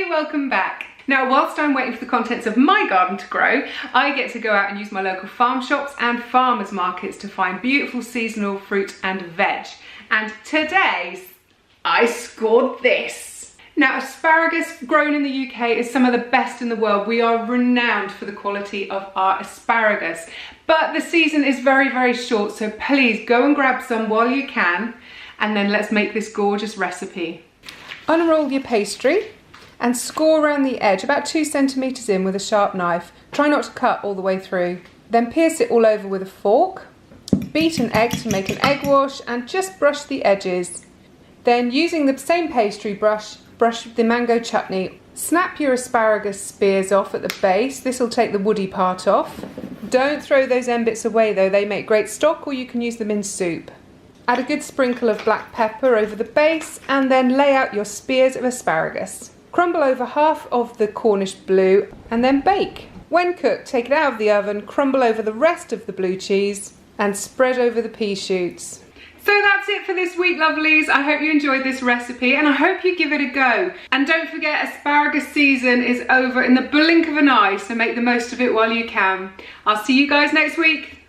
welcome back. Now, whilst I'm waiting for the contents of my garden to grow, I get to go out and use my local farm shops and farmers markets to find beautiful seasonal fruit and veg. And today, I scored this. Now, asparagus grown in the UK is some of the best in the world. We are renowned for the quality of our asparagus. But the season is very, very short, so please go and grab some while you can, and then let's make this gorgeous recipe. Unroll your pastry and score around the edge about 2 centimetres in with a sharp knife. Try not to cut all the way through. Then pierce it all over with a fork. Beat an egg to make an egg wash and just brush the edges. Then using the same pastry brush the mango chutney. Snap your asparagus spears off at the base. This will take the woody part off. Don't throw those end bits away though, they make great stock, or you can use them in soup. Add a good sprinkle of black pepper over the base and then lay out your spears of asparagus. Crumble over half of the Cornish blue and then bake. When cooked, take it out of the oven, crumble over the rest of the blue cheese and spread over the pea shoots. So that's it for this week, lovelies. I hope you enjoyed this recipe and I hope you give it a go. And don't forget, asparagus season is over in the blink of an eye, so make the most of it while you can. I'll see you guys next week.